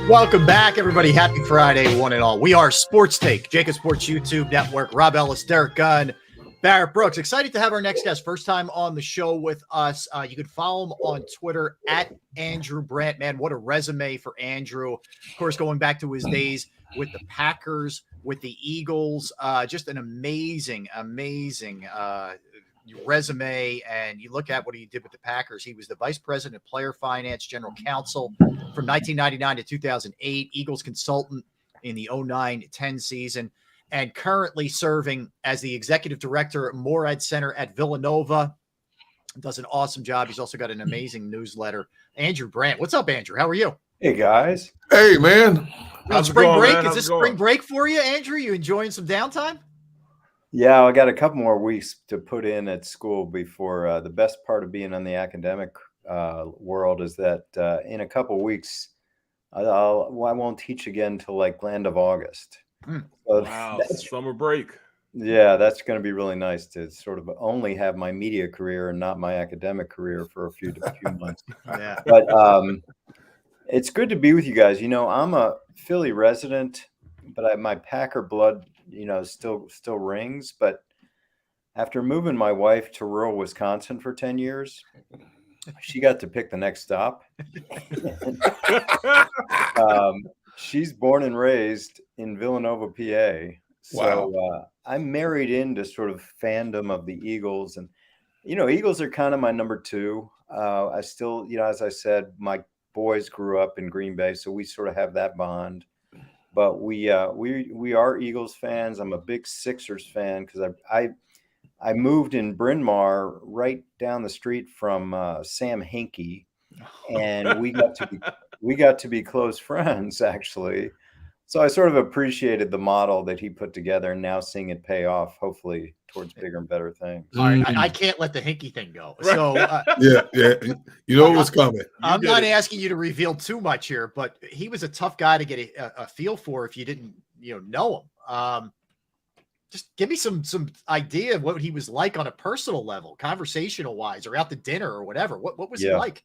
Welcome back, everybody. Happy Friday, one and all. We are Sports Take, JAKIB Sports YouTube Network. Rob Ellis, Derek Gunn, Barrett Brooks. Excited to have our next guest. First time on the show with us. You can follow him on Twitter at Andrew Brandt. Man, what a resume for Andrew. Of course, going back to his days with the Packers, with the Eagles. Just an amazing resume. And you look at what he did with the Packers. He was the vice president of player finance, general counsel from 1999 to 2008, Eagles consultant in the 09-10 season, and currently serving as the executive director at Moorhead Center at Villanova. Does an awesome job. He's also got an amazing newsletter. Andrew Brandt. What's up, Andrew? How are you? Hey, guys. Hey, man. How's spring break? Is this spring break for you, Andrew? You enjoying some downtime? Yeah, I got a couple more weeks to put in at school before the best part of being on the academic world is that in a couple weeks, I won't teach again till like end of August. So wow, summer break. Yeah, that's going to be really nice to sort of only have my media career and not my academic career for a few months. Yeah. But it's good to be with you guys. You know, I'm a Philly resident, but my Packer blood, you know, still rings. But after moving my wife to rural Wisconsin for 10 years, she got to pick the next stop. She's born and raised in Villanova, PA. So I'm married into sort of fandom of the Eagles. And, you know, Eagles are kind of my number two. I still, you know, as I said, my boys grew up in Green Bay, so we sort of have that bond. But we are Eagles fans. I'm a big Sixers fan because I moved in Bryn Mawr, right down the street from Sam Hinkie, and we got to be close friends actually. So I sort of appreciated the model that he put together, and now seeing it pay off, hopefully towards bigger and better things. All right, I can't let the Hinkie thing go. So yeah, you know what's coming. I'm not asking you to reveal too much here, but he was a tough guy to get a feel for if you didn't, know him. Just give me some idea of what he was like on a personal level, conversational wise, or out to dinner or whatever. What was he like?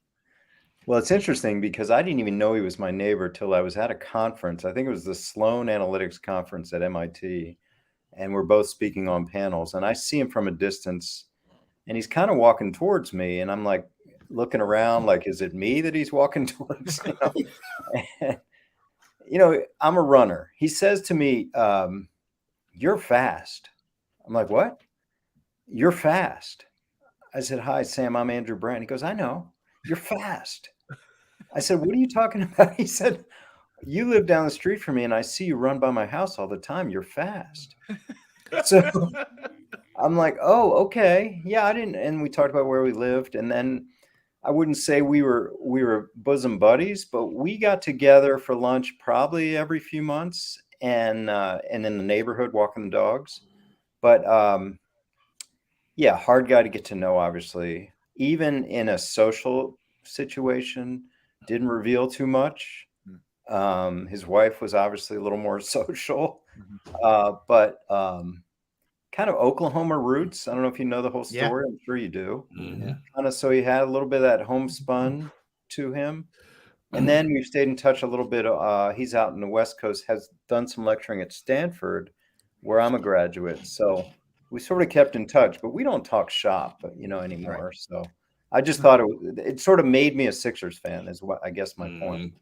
Well, it's interesting because I didn't even know he was my neighbor till I was at a conference. I think it was the Sloan Analytics Conference at MIT. And we're both speaking on panels. And I see him from a distance and he's kind of walking towards me. And I'm like looking around like, is it me that he's walking towards? And, I'm a runner. He says to me, you're fast. I'm like, what? You're fast. I said, hi, Sam, I'm Andrew Brandt. He goes, I know. You're fast. I said, what are you talking about? He said, you live down the street from me and I see you run by my house all the time. You're fast. So I'm like, oh, okay. Yeah, I didn't. And we talked about where we lived. And then I wouldn't say we were bosom buddies, but we got together for lunch probably every few months and in the neighborhood walking the dogs. But yeah, hard guy to get to know, obviously. Even in a social situation, didn't reveal too much. His wife was obviously a little more social, but kind of Oklahoma roots. I don't know if you know the whole story. I'm sure you do. Kind of, so he had a little bit of that homespun to him. And then we've stayed in touch a little bit. He's out in the West Coast, has done some lecturing at Stanford, where I'm a graduate. So we sort of kept in touch, but we don't talk shop, anymore. Right. So I just thought it sort of made me a Sixers fan is what I guess my point.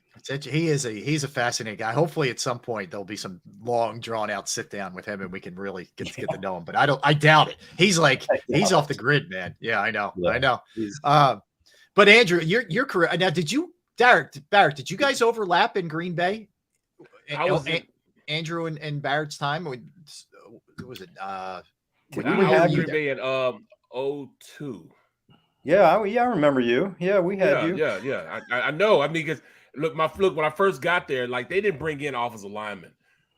He's a fascinating guy. Hopefully at some point there'll be some long drawn out sit down with him and we can really get to know him, but I doubt it. He's off the grid, man. Yeah, I know. Yeah, I know. But Andrew, your career now, Barrett, did you guys overlap in Green Bay? Andrew and Barrett's time? Was it we had Green Bay in 2002. Yeah, I remember you. Yeah, we had you. Yeah. I know. I mean, because look, when I first got there, like they didn't bring in offensive linemen,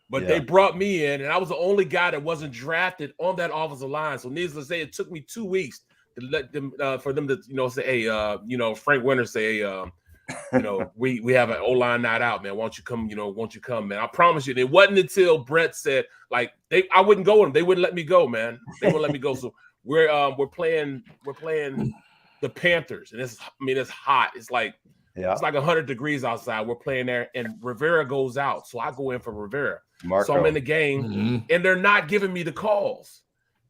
but they brought me in, and I was the only guy that wasn't drafted on that offensive line. So needless to say, it took me 2 weeks to let them for them to say, hey, Frank Winter say, we have an O-line night out, man. Won't you come, man? I promise you, it wasn't until Brett said, like, I wouldn't go with them. They wouldn't let me go, man. They wouldn't let me go. So we're playing the Panthers, and it's hot. It's like It's like 100 degrees outside. We're playing there, and Rivera goes out. So I go in for Rivera. Marco. So I'm in the game, and they're not giving me the calls.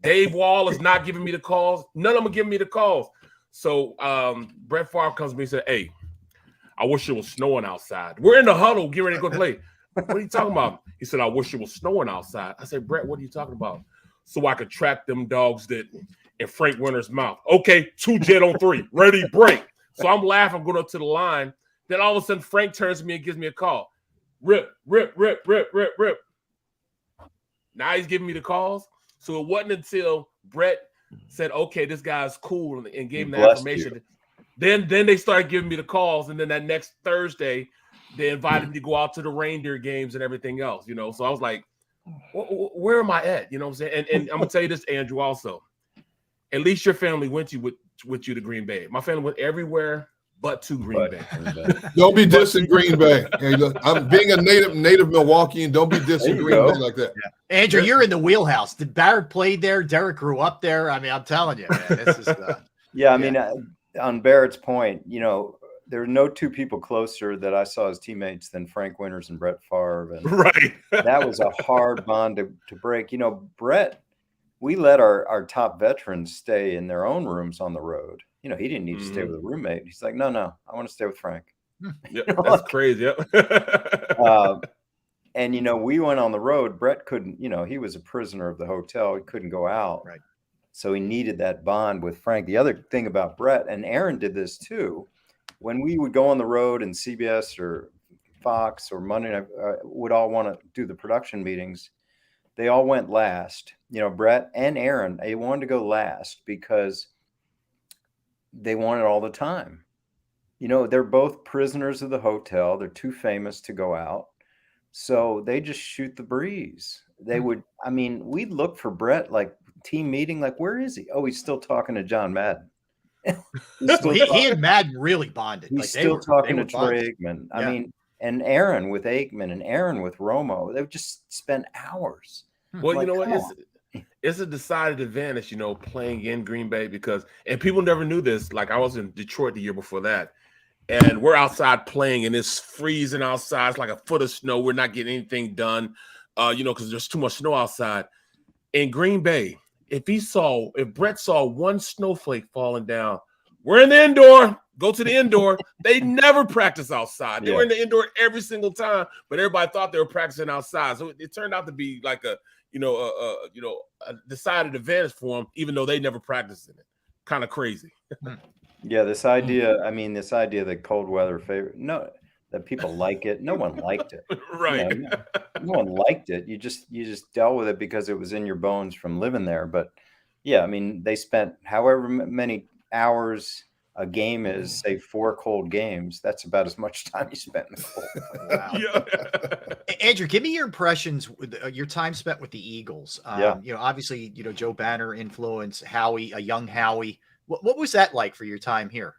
Dave Wall is not giving me the calls. None of them are giving me the calls. So Brett Favre comes to me and said, hey, I wish it was snowing outside. We're in the huddle, getting ready to go play. What are you talking about? He said, I wish it was snowing outside. I said, Brett, what are you talking about? So I could track them dogs that in Frank Winter's mouth. Okay, 2 jet on 3. Ready, break. So I'm laughing, going up to the line. Then all of a sudden, Frank turns to me and gives me a call. Rip, rip, rip, rip, rip, rip. Now he's giving me the calls. So it wasn't until Brett said, okay, this guy's cool, and gave him the information. Then they started giving me the calls. And then that next Thursday, they invited me to go out to the reindeer games and everything else, you know. So I was like, where am I at? You know what I'm saying? And I'm going to tell you this, Andrew, also. At least your family went with you to Green Bay. My family went everywhere but to Green Bay. Don't be dissing Green Bay. Hey, look, I'm being a native Milwaukeean. Don't be dissing Green Bay like that. Yeah. Andrew, you're in the wheelhouse. Did Barrett played there? Derek grew up there. I mean, I'm telling you, man. This is I mean, on Barrett's point, you know, there are no 2 people closer that I saw as teammates than Frank Winters and Brett Favre. And right. That was a hard bond to break. You know, Brett, we let our top veterans stay in their own rooms on the road. You know, he didn't need to stay with a roommate. He's like, no, I want to stay with Frank. Yep, that's crazy. Yep. And, you know, we went on the road. Brett couldn't, you know, he was a prisoner of the hotel. He couldn't go out. Right. So he needed that bond with Frank. The other thing about Brett, and Aaron did this too, when we would go on the road and CBS or Fox or Monday Night would all want to do the production meetings, they all went last. You know, Brett and Aaron, they wanted to go last because they want it all the time. You know, they're both prisoners of the hotel. They're too famous to go out. So they just shoot the breeze. They would, I mean, we'd look for Brett, like team meeting, like, where is he? Oh, he's still talking to John Madden. He and Madden really bonded. He's like still talking to Troy Aikman. I mean, and Aaron with Aikman and Aaron with Romo. They've just spent hours. Well, you know what? It's a decided advantage, you know, playing in Green Bay because, and people never knew this. Like I was in Detroit the year before that, and we're outside playing, and it's freezing outside. It's like a foot of snow. We're not getting anything done, you know, because there's too much snow outside. In Green Bay, if Brett saw one snowflake falling down, we're in the indoor. Go to the indoor. They never practice outside. They were in the indoor every single time, but everybody thought they were practicing outside. So it turned out to be like a decided advantage for them, even though they never practiced in it. Kind of crazy. Yeah, this idea. I mean, this idea that cold weather that people like it. No one liked it. Right. You know, no one liked it. You just dealt with it because it was in your bones from living there. But yeah, I mean, they spent however many hours a game is, say 4 cold games. That's about as much time you spent in the cold. Wow. Yeah. Andrew, give me your impressions with your time spent with the Eagles. You know, obviously, you know, Joe Banner influence, Howie, a young Howie. What was that like for your time here?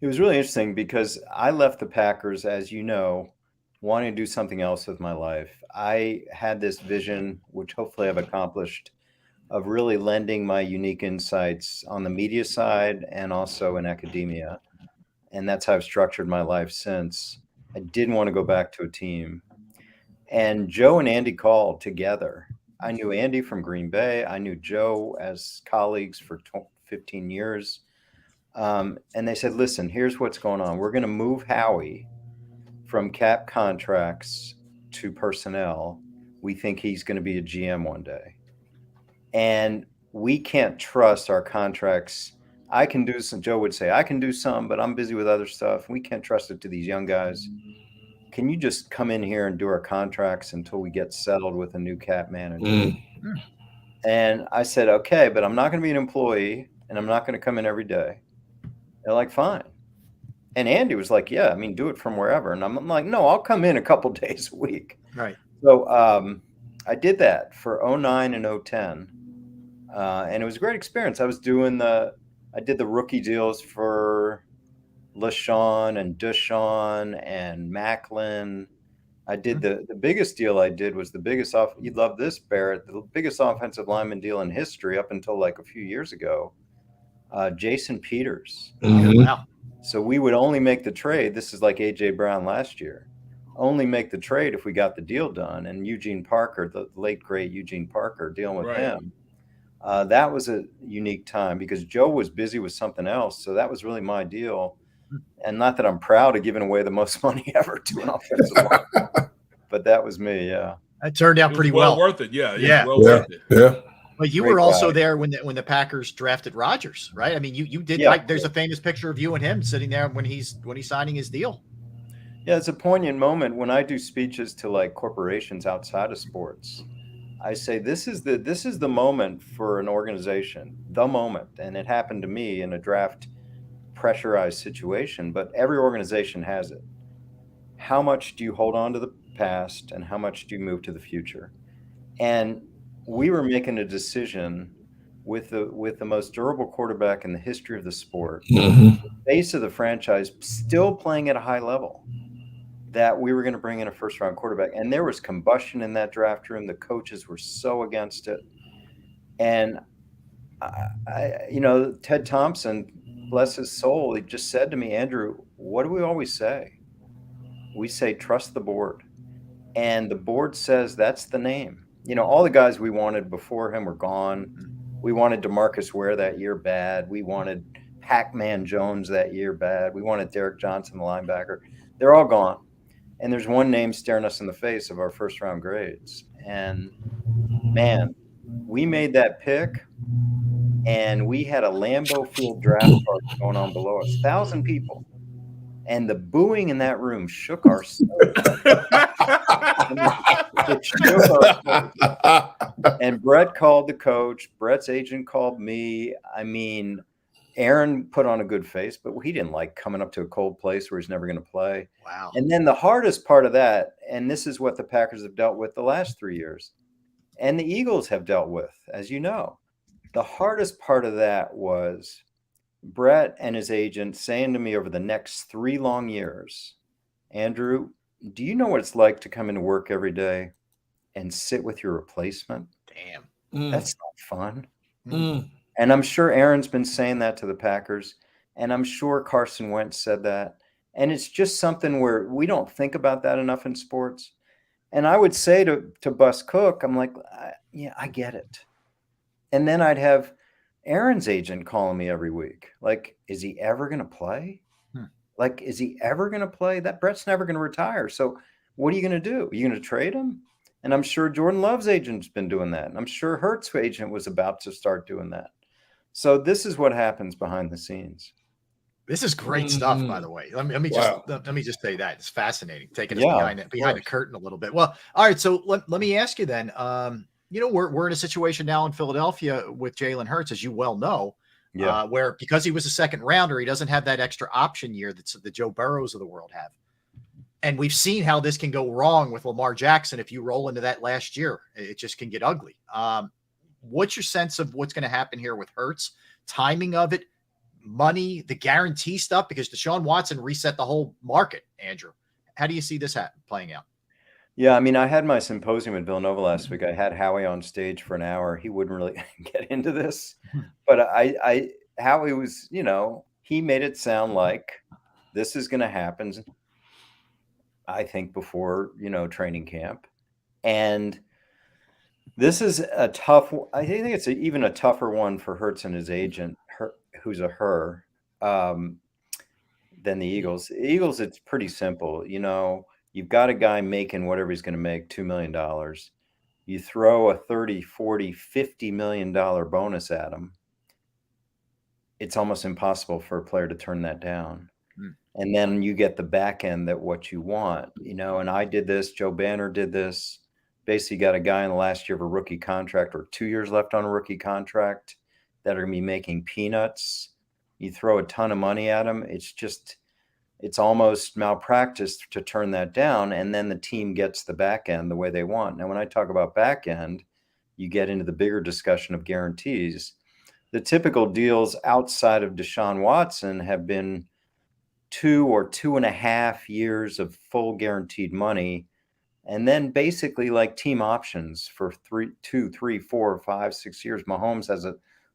It was really interesting because I left the Packers, as you know, wanting to do something else with my life. I had this vision, which hopefully I've accomplished, of really lending my unique insights on the media side and also in academia. And that's how I've structured my life since. I didn't want to go back to a team. And Joe and Andy called together. I knew Andy from Green Bay. I knew Joe as colleagues for 15 years. And they said, listen, here's what's going on. We're going to move Howie from cap contracts to personnel. We think he's going to be a GM one day. And we can't trust our contracts. I can do some, Joe would say, I can do some, but I'm busy with other stuff. We can't trust it to these young guys. Can you just come in here and do our contracts until we get settled with a new cap manager? And I said, okay, but I'm not going to be an employee and I'm not going to come in every day. They're like, fine. And Andy was like, yeah, I mean, do it from wherever. And I'm like, no, I'll come in a couple days a week. Right. So I did that for 09 and 010. And it was a great experience. I did the rookie deals for LaShawn and Deshaun and Macklin. I did the biggest deal I did was the biggest you'd love this, Barrett, the biggest offensive lineman deal in history up until like a few years ago. Jason Peters. Wow. So we would only make the trade. This is like A.J. Brown last year. Only make the trade if we got the deal done. And Eugene Parker, the late, great Eugene Parker, dealing with him. That was a unique time because Joe was busy with something else. So that was really my deal. And not that I'm proud of giving away the most money ever to an offensive line, but that was me. Yeah. It turned out pretty well worth it. Yeah. Yeah. Well worth it. Yeah. But you were also there when the Packers drafted Rodgers, right? I mean, you did like there's a famous picture of you and him sitting there when he's signing his deal. Yeah, it's a poignant moment when I do speeches to like corporations outside of sports. I say this is the moment for an organization, the moment, and it happened to me in a draft pressurized situation, but every organization has it. How much do you hold on to the past and how much do you move to the future? And we were making a decision with the most durable quarterback in the history of the sport, the base of the franchise still playing at a high level, that we were going to bring in a first-round quarterback. And there was combustion in that draft room. The coaches were so against it. And, Ted Thompson, bless his soul, he just said to me, Andrew, what do we always say? We say, trust the board. And the board says that's the name. All the guys we wanted before him were gone. We wanted DeMarcus Ware that year bad. We wanted Pac-Man Jones that year bad. We wanted Derek Johnson, the linebacker. They're all gone. And there's one name staring us in the face of our first-round grades. And, man, we made that pick, and we had a Lambeau Field draft party going on below us, 1,000 people. And the booing in that room shook our soul. It shook our soul. And Brett called the coach. Brett's agent called me. I mean, Aaron put on a good face, but he didn't like coming up to a cold place where he's never going to play. Wow. And then the hardest part of that, and this is what the Packers have dealt with the last 3 years, and the Eagles have dealt with, as you know, the hardest part of that was Brett and his agent saying to me over the next 3 long years, Andrew, do you know what it's like to come into work every day and sit with your replacement? Damn. That's not fun. And I'm sure Aaron's been saying that to the Packers, and I'm sure Carson Wentz said that. And it's just something where we don't think about that enough in sports. And I would say to Bus Cook, I'm like, yeah, I get it. And then I'd have Aaron's agent calling me every week. Like, is he ever going to play? Like, is he ever going to play? That Brett's never going to retire. So what are you going to do? Are you going to trade him? And I'm sure Jordan Love's agent's been doing that. And I'm sure Hurt's agent was about to start doing that. So this is what happens behind the scenes. This is great stuff, by the way. Let me just say that it's fascinating, taking us behind the curtain a little bit. Well, all right. So let me ask you then. We're in a situation now in Philadelphia with Jalen Hurts, as you well know, where because he was a second rounder, he doesn't have that extra option year that the Joe Burrows of the world have. And we've seen how this can go wrong with Lamar Jackson. If you roll into that last year, it just can get ugly. What's your sense of what's going to happen here with Hurts, timing of it, money, the guarantee stuff? Because Deshaun Watson reset the whole market, Andrew. How do you see this playing out? Yeah, I mean, I had my symposium at Villanova last week. I had Howie on stage for an hour. He wouldn't really get into this, but Howie was, he made it sound like this is going to happen, I think, before, training camp. And this is I think it's even a tougher one for Hurts and his agent, who's a her, than the Eagles. The Eagles, it's pretty simple. You've got a guy making whatever he's going to make, $2 million. You throw a $30, $40, $50 million bonus at him. It's almost impossible for a player to turn that down. And then you get the back end that what you want, and I did this, Joe Banner did this. Basically got a guy in the last year of a rookie contract or 2 years left on a rookie contract that are going to be making peanuts. You throw a ton of money at him. It's almost malpractice to turn that down. And then the team gets the back end the way they want. Now, when I talk about back end, you get into the bigger discussion of guarantees. The typical deals outside of Deshaun Watson have been 2 or 2.5 years of full guaranteed money. And then basically like team options for 2, 3, 4, 5, 6 years. Mahomes has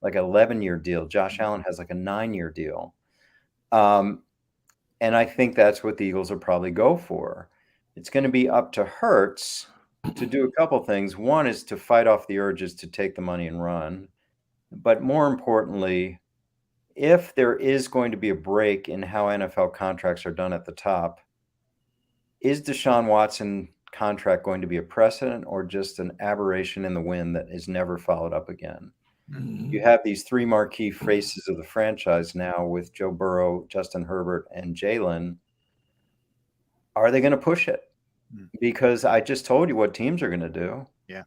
like an 11-year deal. Josh Allen has like a 9-year deal. And I think that's what the Eagles will probably go for. It's going to be up to Hurts to do a couple things. One is to fight off the urges to take the money and run. But more importantly, if there is going to be a break in how NFL contracts are done at the top, is Deshaun Watson contract going to be a precedent or just an aberration in the wind that is never followed up again? You have these three marquee faces of the franchise now with Joe Burrow, Justin Herbert, and Jalen. Are they going to push it? Because I just told you what teams are going to do. Yeah.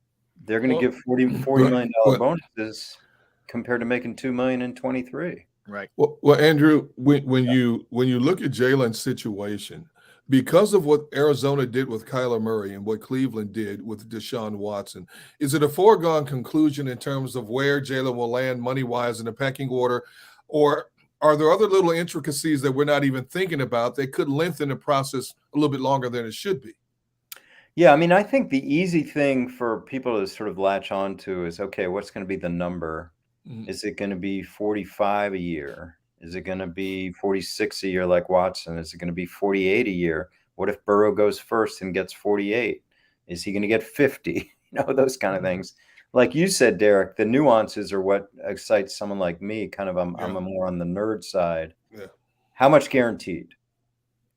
They're going to give $40 million bonuses compared to making $2 million in 23. Right. Well, Andrew, when you look at Jalen's situation, because of what Arizona did with Kyler Murray and what Cleveland did with Deshaun Watson, is it a foregone conclusion in terms of where Jalen will land money-wise in the pecking order, or are there other little intricacies that we're not even thinking about that could lengthen the process a little bit longer than it should be? Yeah, I mean, I think the easy thing for people to sort of latch on to is, okay, what's going to be the number? Is it going to be 45 a year? Is it going to be 46 a year like Watson? Is it going to be 48 a year? What if Burrow goes first and gets 48? Is he going to get 50? Those kind of things. Like you said, Derek, the nuances are what excites someone like me. Kind of, I'm a more on the nerd side. Yeah. How much guaranteed?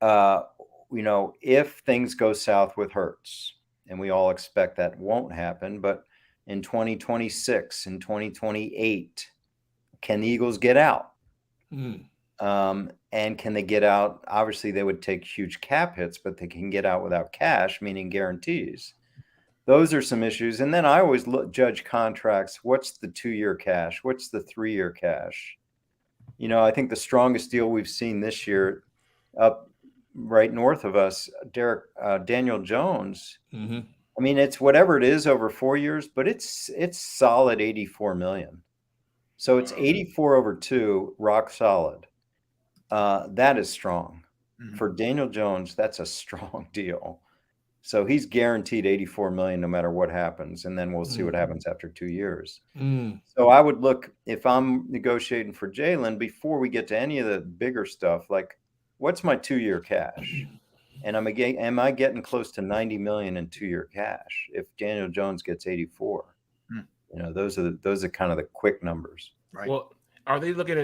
If things go south with Hurts, and we all expect that won't happen, but in 2026 and 2028, can the Eagles get out? And can they get out? Obviously, they would take huge cap hits, but they can get out without cash, meaning guarantees. Those are some issues. And then I always judge contracts. What's the 2-year cash? What's the 3-year cash? I think the strongest deal we've seen this year up right north of us, Daniel Jones. I mean, it's whatever it is over 4 years, but it's solid $84 million. So it's 84 over 2, rock solid. That is strong. For Daniel Jones, that's a strong deal. So he's guaranteed $84 million no matter what happens, and then we'll see what happens after 2 years. So I would look, if I'm negotiating for Jalen, before we get to any of the bigger stuff, like what's my 2-year cash? And am I getting close to 90 million in 2-year cash if Daniel Jones gets 84? Those are kind of the quick numbers. Right. Well, are we looking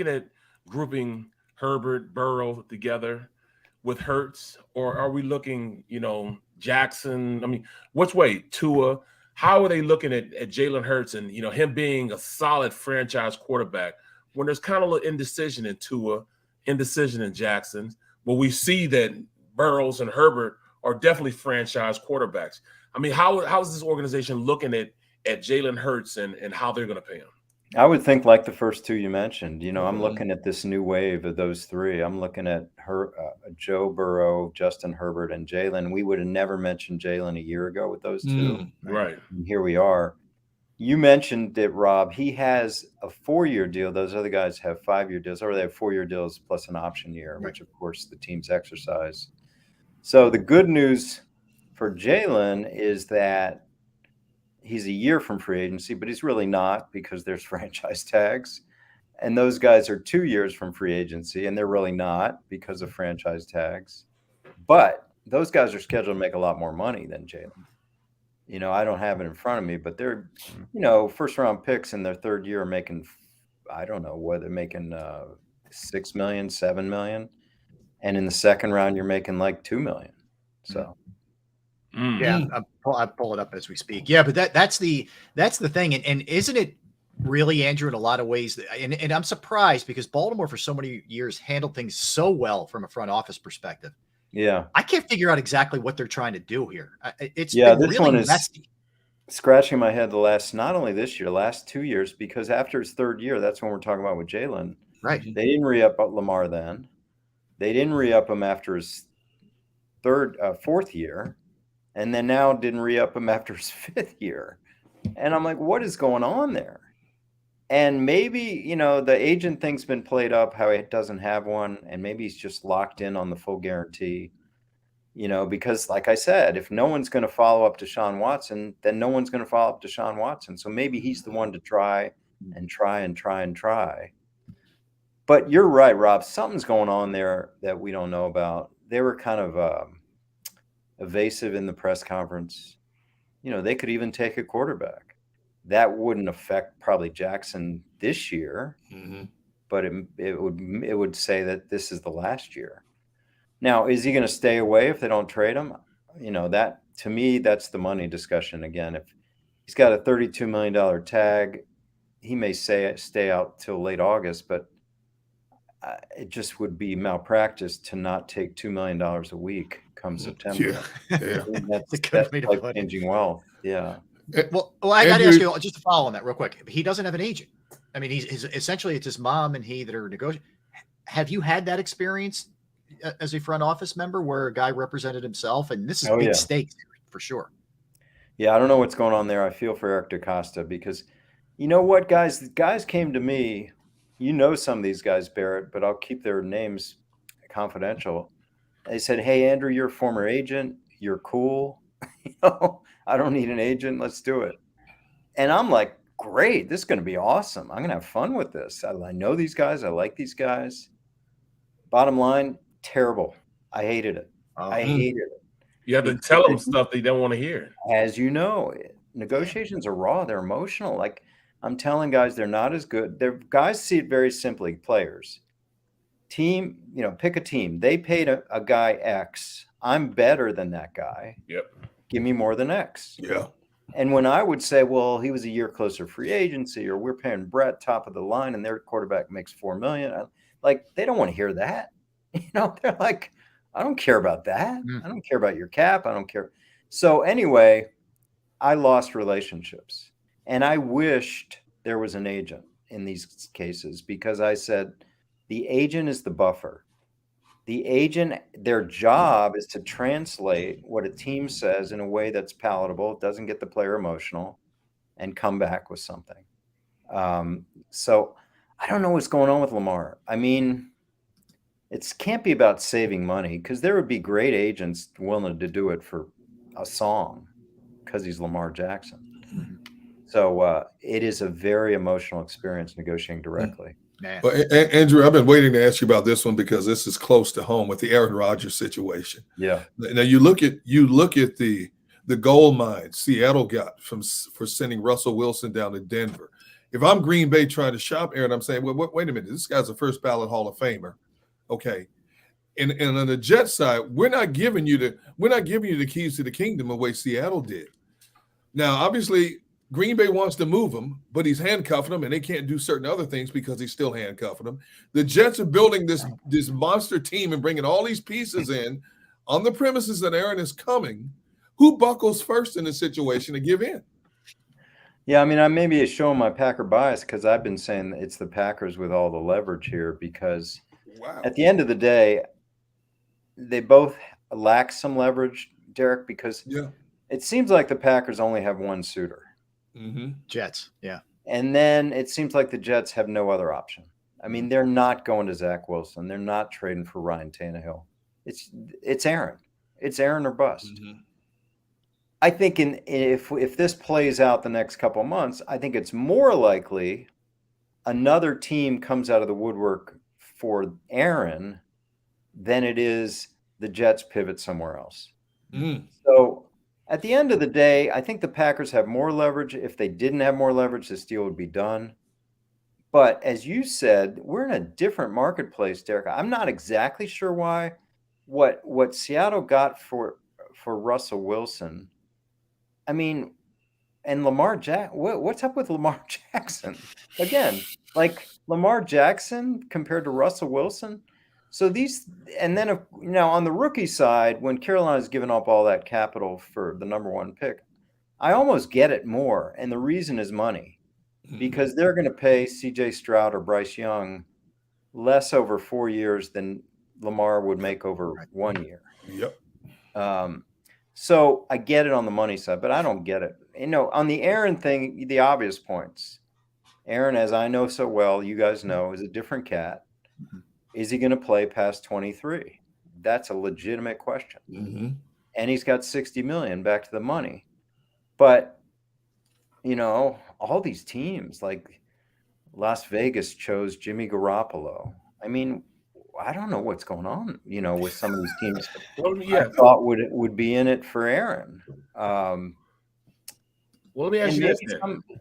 at grouping Herbert, Burrow together with Hurts, or are we looking, Jackson? I mean, which way? Tua? How are they looking at Jalen Hurts and him being a solid franchise quarterback when there's kind of a little indecision in Tua, indecision in Jackson? Well, we see that Burrows and Herbert are definitely franchise quarterbacks. I mean, how is this organization looking at Jalen Hurts and how they're going to pay him? I would think like the first two you mentioned. I'm looking at this new wave of those three. I'm looking at Joe Burrow, Justin Herbert, and Jalen. We would have never mentioned Jalen a year ago with those two. Right. And here we are. You mentioned it, Rob. He has a 4-year deal. Those other guys have 5-year deals, or they have 4-year deals plus an option year, which, of course, the teams exercise. So the good news for Jalen is that he's a year from free agency, but he's really not because there's franchise tags. And those guys are 2 years from free agency, and they're really not because of franchise tags. But those guys are scheduled to make a lot more money than Jalen. I don't have it in front of me, but they're, first-round picks in their third year are making, I don't know whether they're making $6 million, $7 million. And in the second round, you're making like $2 million. So. Yeah, I pull it up as we speak. Yeah, but that's the thing, and isn't it really, Andrew, in a lot of ways? And I'm surprised because Baltimore for so many years handled things so well from a front office perspective. Yeah, I can't figure out exactly what they're trying to do here. It's been this really one is messy. Scratching my head not only this year, last 2 years, because after his third year, that's when we're talking about with Jalen. Right. They didn't re-up Lamar then. They didn't re-up him after his fourth year. And then now didn't re-up him after his 5th year. And I'm like, what is going on there? And maybe, the agent thing's been played up, how he doesn't have one. And maybe he's just locked in on the full guarantee, because like I said, if no one's going to follow up Deshaun Watson, then no one's going to follow up Deshaun Watson. So maybe he's the one to try and try and try and try. But you're right, Rob. Something's going on there that we don't know about. They were kind of evasive in the press conference. You know, they could even take a quarterback. That wouldn't affect probably Jackson this year, but it would say that this is the last year. Now, is he going to stay away if they don't trade him? You know, that to me, that's the money discussion again. If he's got a $32 million tag, he may stay out till late August, but it just would be malpractice to not take $2 million a week come September. Yeah. That's like changing wealth. Yeah. Well, I got to ask you just to follow on that real quick. He doesn't have an agent. I mean, he's essentially it's his mom and he that are negotiating. Have you had that experience as a front office member where a guy represented himself? And this is big stakes for sure. Yeah, I don't know what's going on there. I feel for Eric DaCosta because you know what, guys? The guys came to me. You know some of these guys, Barrett, but I'll keep their names confidential. They said, "Hey, Andrew, you're a former agent. You're cool. You know, I don't need an agent. Let's do it." And I'm like, "Great! This is going to be awesome. I'm going to have fun with this. I know these guys. I like these guys." Bottom line, terrible. I hated it. I hated it. You have to tell them stuff they don't want to hear. As you know, negotiations are raw. They're emotional. Like I'm telling guys, they're not as good. Guys see it very simply. Players, team, you know, pick a team. They paid a guy X. I'm better than that guy. Yep. Give me more than X. Yeah. And when I would say, well, he was a year closer free agency, or we're paying Brett top of the line, and their quarterback makes $4 million, like they don't want to hear that. You know, they're like, I don't care about that. I don't care about your cap. I don't care. So anyway, I lost relationships. And I wished there was an agent in these cases because I said the agent is the buffer. The agent, their job is to translate what a team says in a way that's palatable, doesn't get the player emotional, and come back with something. So I don't know what's going on with Lamar. I mean, it can't be about saving money because there would be great agents willing to do it for a song because he's Lamar Jackson. So it is a very emotional experience negotiating directly. Well, Andrew, I've been waiting to ask you about this one because this is close to home with the Aaron Rodgers situation. Yeah. Now you look at the gold mine Seattle got for sending Russell Wilson down to Denver. If I'm Green Bay trying to shop Aaron, I'm saying, well, wait a minute, this guy's a first ballot Hall of Famer. Okay. And on the Jets side, we're not giving you the keys to the kingdom the way Seattle did. Now, obviously, Green Bay wants to move him, but he's handcuffing them, and they can't do certain other things because he's still handcuffing them. The Jets are building this monster team and bringing all these pieces in on the premises that Aaron is coming. Who buckles first in the situation to give in? Yeah, I mean, I maybe showing my Packer bias because I've been saying it's the Packers with all the leverage here because at the end of the day, they both lack some leverage, Derek, because it seems like the Packers only have one suitor. Jets, yeah. And then it seems like the Jets have no other option. I mean, they're not going to Zach Wilson. They're not trading for Ryan Tannehill. It's Aaron. It's Aaron or bust. I think if this plays out the next couple of months, I think it's more likely another team comes out of the woodwork for Aaron than it is the Jets pivot somewhere else. So at the end of the day, I think the Packers have more leverage. If they didn't have more leverage, this deal would be done. But as you said, we're in a different marketplace, Derek. I'm not exactly sure why. What Seattle got for Russell Wilson, I mean, and Lamar what's up with Lamar Jackson? Again, like Lamar Jackson compared to Russell Wilson. So and then, on the rookie side, when Carolina's given up all that capital for the number one pick, I almost get it more. And the reason is money, because they're going to pay CJ Stroud or Bryce Young less over 4 years than Lamar would make over 1 year. Yep. So I get it on the money side, but I don't get it. On the Aaron thing, the obvious points. Aaron, as I know so well, you guys know, is a different cat. Is he going to play past 23? That's a legitimate question. And he's got $60 million, back to the money. But, all these teams like Las Vegas chose Jimmy Garoppolo. I mean, I don't know what's going on, with some of these teams. Well, I thought would be in it for Aaron. Well, let me ask and you this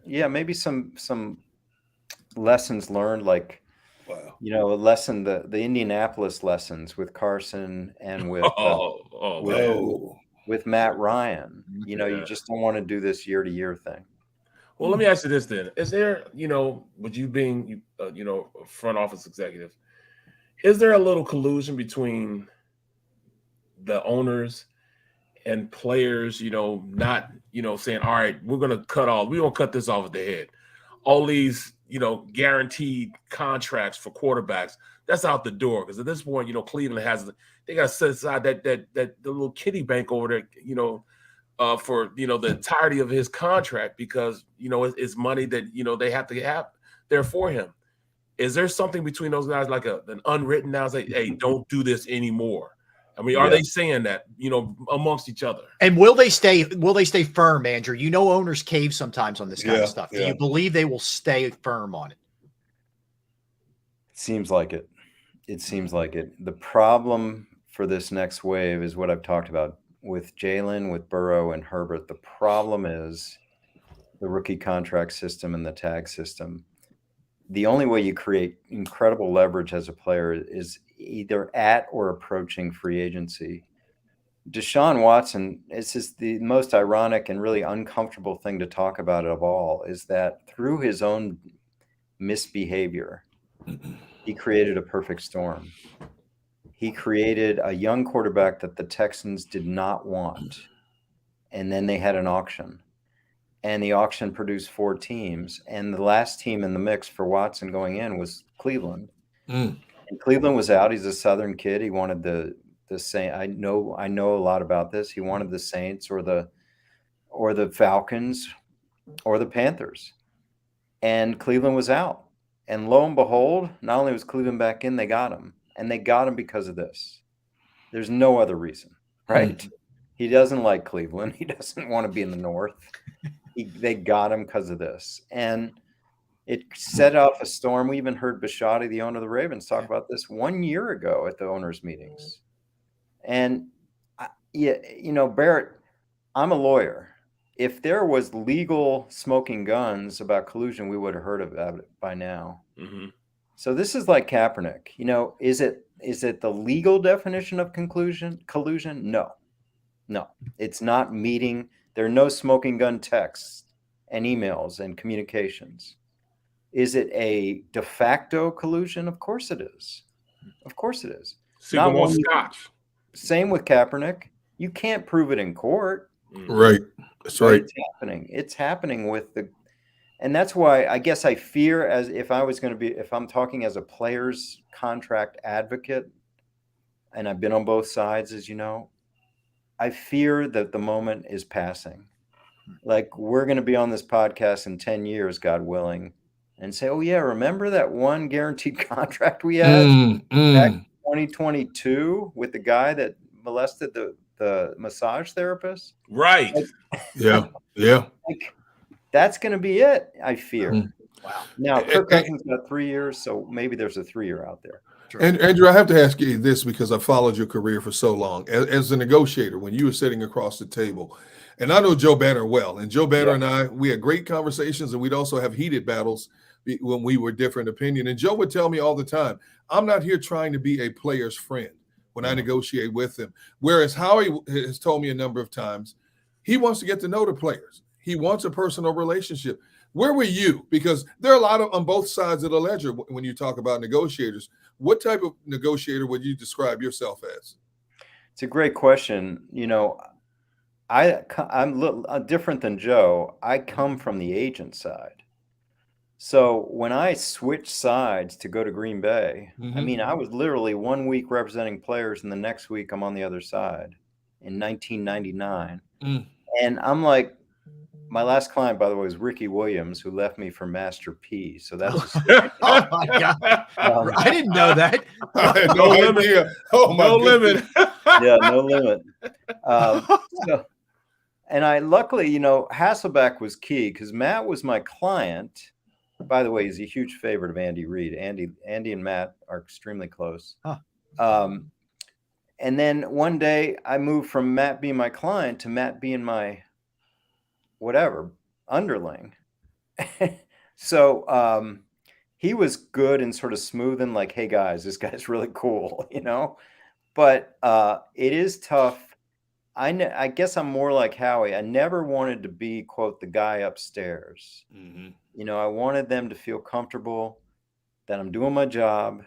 then. maybe some lessons learned, like, Wow. the Indianapolis lessons with Carson and with with Matt Ryan. You just don't want to do this year-to-year thing. Well, let me ask you this then. Is there, with you being, a front office executive, is there a little collusion between the owners and players, not, saying, all right, we're going to cut this off at the head. All these, guaranteed contracts for quarterbacks, that's out the door. Because at this point, Cleveland they got to set aside the little kitty bank over there, for, the entirety of his contract, because, it's money that, they have to have there for him. Is there something between those guys, like an unwritten now, say, hey, don't do this anymore? I mean, are they saying that, amongst each other? And will they stay firm, Andrew? Owners cave sometimes on this kind of stuff. Do you believe they will stay firm on it? It seems like it. It seems like it. The problem for this next wave is what I've talked about with Jalen, with Burrow, and Herbert. The problem is the rookie contract system and the tag system. The only way you create incredible leverage as a player is either at or approaching free agency. Deshaun Watson, this is the most ironic and really uncomfortable thing to talk about of all, is that through his own misbehavior, he created a perfect storm. He created a young quarterback that the Texans did not want. And then they had an auction. And the auction produced 4 teams. And the last team in the mix for Watson going in was Cleveland. And Cleveland was out. He's a Southern kid. He wanted the Saints. I know a lot about this. He wanted the Saints or the Falcons or the Panthers. And Cleveland was out. And lo and behold, not only was Cleveland back in, they got him. And they got him because of this. There's no other reason, right? He doesn't like Cleveland. He doesn't want to be in the North. They got him because of this. And it set off a storm. We even heard Bisciotti, the owner of the Ravens, talk about this 1 year ago at the owners' meetings. And, Barrett, I'm a lawyer. If there was legal smoking guns about collusion, we would have heard about it by now. So this is like Kaepernick. Is it the legal definition of collusion? No, it's not meeting. There are no smoking gun texts and emails and communications. Is it a de facto collusion? Of course it is. Of course it is. Scotch. Same with Kaepernick. You can't prove it in court. Right. That's right. It's happening. It's happening and that's why I guess I fear, as if I'm talking as a player's contract advocate, and I've been on both sides, as you know, I fear that the moment is passing. Like, we're going to be on this podcast in 10 years, God willing, and say, oh yeah, remember that one guaranteed contract we had back in 2022 with the guy that molested the massage therapist? Right. Yeah. Like, that's going to be it, I fear. Wow. Now, Kirk Cousins got 3 years, so maybe there's a 3-year out there. And Andrew, I have to ask you this because I followed your career for so long. As a negotiator, when you were sitting across the table, and I know Joe Banner well, and Joe Banner and we had great conversations, and we'd also have heated battles when we were different opinion. And Joe would tell me all the time, I'm not here trying to be a player's friend when I negotiate with him. Whereas Howie has told me a number of times, he wants to get to know the players. He wants a personal relationship. Where were you? Because there are a lot on both sides of the ledger when you talk about negotiators. What type of negotiator would you describe yourself as? It's a great question. I'm different than Joe. I come from the agent side. So when I switched sides to go to Green Bay, I mean, I was literally 1 week representing players, and the next week I'm on the other side in 1999. And I'm like, my last client, by the way, was Ricky Williams, who left me for Master P. So that's oh my God. I didn't know that. No limit. Oh my no limit. Yeah, no limit. And I luckily, Hasselbeck was key because Matt was my client by the way, he's a huge favorite of Andy Reid. Andy and Matt are extremely close. Huh. And then one day I moved from Matt being my client to Matt being my whatever underling. So he was good and sort of smoothing, like, hey guys, this guy's really cool, you know. But it is tough. I guess I'm more like Howie. I never wanted to be, quote, the guy upstairs. Mm-hmm. You know, I wanted them to feel comfortable that I'm doing my job.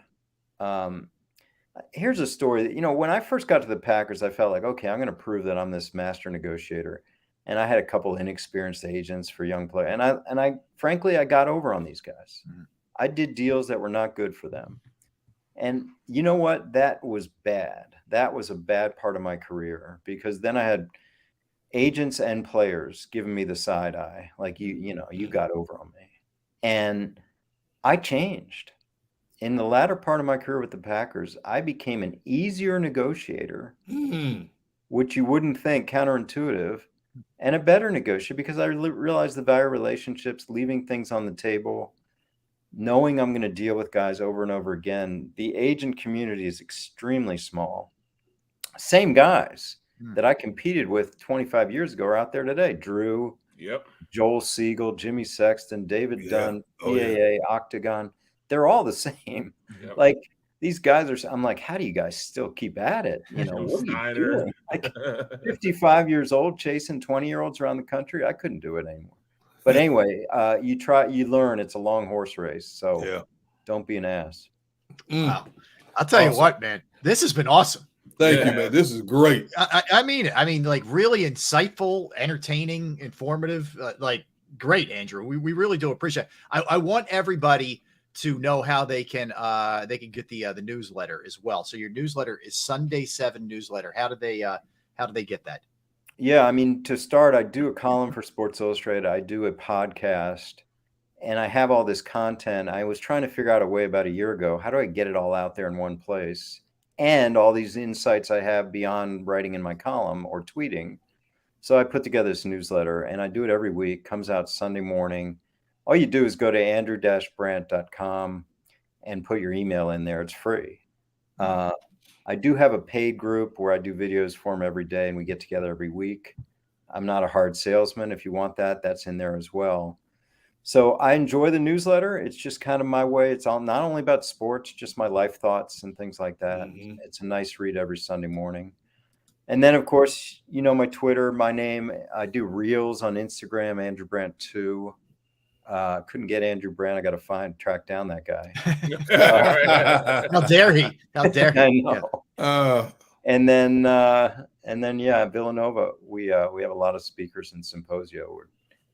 Here's a story that, you know, when I first got to the Packers, I felt like, okay, I'm going to prove that I'm this master negotiator. And I had a couple of inexperienced agents for young players. And I frankly, I got over on these guys. Mhm. I did deals that were not good for them. And you know what? That was bad. That was a bad part of my career, because then I had agents and players giving me the side eye, like, you know, you got over on me. And I changed. In the latter part of my career with the Packers, I became an easier negotiator, which you wouldn't think, counterintuitive, and a better negotiator, because I realized the value of relationships, leaving things on the table, knowing I'm going to deal with guys over and over again. The agent community is extremely small. Same guys that I competed with 25 years ago are out there today. Drew, Joel Siegel, Jimmy Sexton, David Dunn, PAA, Octagon. They're all the same. Like, these guys are, I'm like, how do you guys still keep at it? You know, what are you doing? Like, 55 years old, chasing 20-year-olds around the country. I couldn't do it anymore. But anyway, you learn. It's a long horse race. So don't be an ass. Wow. I'll tell you what, man, this has been awesome. Thank you, man. This is great. I mean, like, really insightful, entertaining, informative, like, great, Andrew. We really do appreciate it. I want everybody to know how they can get the newsletter as well. So your newsletter is Sunday 7 newsletter. How do they get that? Yeah, I mean, to start, I do a column for Sports Illustrated. I do a podcast, and I have all this content. I was trying to figure out a way about a year ago. How do I get it all out there in one place? And all these insights I have beyond writing in my column or tweeting. So I put together this newsletter, and I do it every week. Comes out Sunday morning. All you do is go to andrew-brandt.com and put your email in there. It's free. I do have a paid group where I do videos for them every day, and we get together every week. I'm not a hard salesman. If you want that, that's in there as well. So I enjoy the newsletter. It's just kind of my way. It's all not only about sports, just my life thoughts and things like that. It's a nice read every Sunday morning. And then, of course, you know, my Twitter, my name. I do reels on Instagram, Andrew Brandt 2. Couldn't get Andrew Brandt. I got to track down that guy. How dare he? How dare he? I know. And then, yeah, Villanova. We have a lot of speakers and symposia.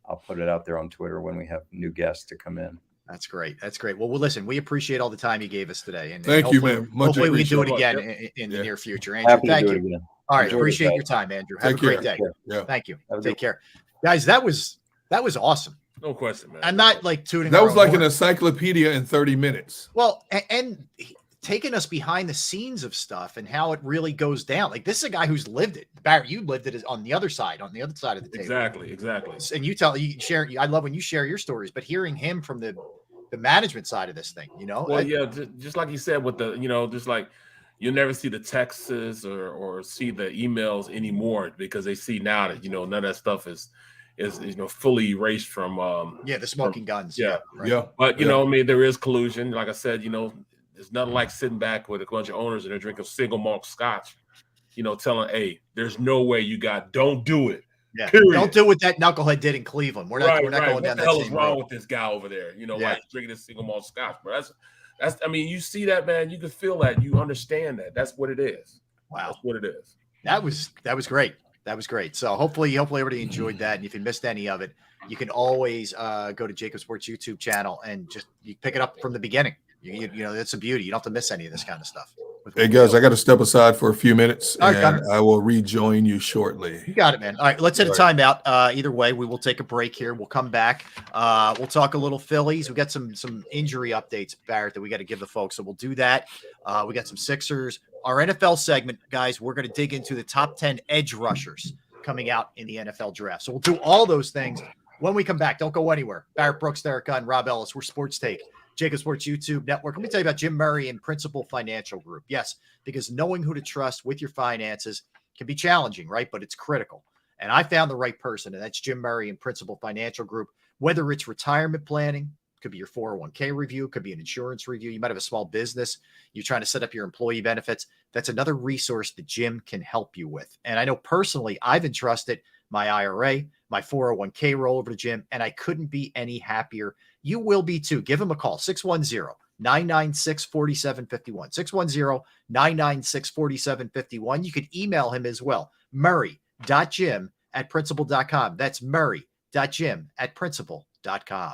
I'll put it out there on Twitter when we have new guests to come in. That's great. That's great. Well, listen, we appreciate all the time you gave us today. And thank you, man. Hopefully we can do it again in the near future. Andrew, thank you. All right. Appreciate your time, Andrew. Have a great day. Yeah. Thank you. Take care. Guys, that was awesome. No question, man. I'm not like tooting. That was like an encyclopedia in 30 minutes. Well, and taking us behind the scenes of stuff and how it really goes down. Like, this is a guy who's lived it. Barrett, you lived it on the other side of the table. Exactly. And you share. I love when you share your stories, but hearing him from the management side of this thing, you know. Well, just like you said, with the, you know, just like you'll never see the texts or see the emails anymore, because they see now that, you know, none of that stuff is you know, fully erased from the smoking guns. But you know, I mean, there is collusion. Like I said, you know, there's nothing like sitting back with a bunch of owners and they're drinking single malt scotch, you know, telling, hey, there's no way don't do it. Yeah, period. Don't do what that knucklehead did in Cleveland. We're not going down that same road. What the hell is wrong with this guy over there? You know, like drinking this single malt scotch, bro. That's I mean, you see that, man, you can feel that, you understand that. That's what it is. Wow. That's what it is. That was great. That was great. So hopefully everybody enjoyed that. And if you missed any of it, you can always go to JAKIB Sports YouTube channel and you pick it up from the beginning. You know, that's a beauty. You don't have to miss any of this kind of stuff. Hey, guys, I got to step aside for a few minutes, and I will rejoin you shortly. You got it, man. All right, let's hit a timeout. Either way, we will take a break here. We'll come back. We'll talk a little Phillies. We got some injury updates, Barrett, that we got to give the folks. So we'll do that. We got some Sixers. Our NFL segment, guys, we're going to dig into the top 10 edge rushers coming out in the NFL draft. So we'll do all those things When we come back, don't go anywhere. Barrett Brooks, Derek Gunn, Rob Ellis. We're Sports Take, JAKIB Sports YouTube Network. Let me tell you about Jim Murray and Principal Financial Group. Yes, because knowing who to trust with your finances can be challenging, right? But it's critical. And I found the right person, and that's Jim Murray and Principal Financial Group. Whether it's retirement planning, could be your 401k review, could be an insurance review. You might have a small business. You're trying to set up your employee benefits. That's another resource that Jim can help you with. And I know personally, I've entrusted my IRA, my 401k rollover to Jim, and I couldn't be any happier. You will be too. Give him a call, 610-996-4751. 610-996-4751. You could email him as well, murray.jim@principal.com. That's murray.jim@principal.com.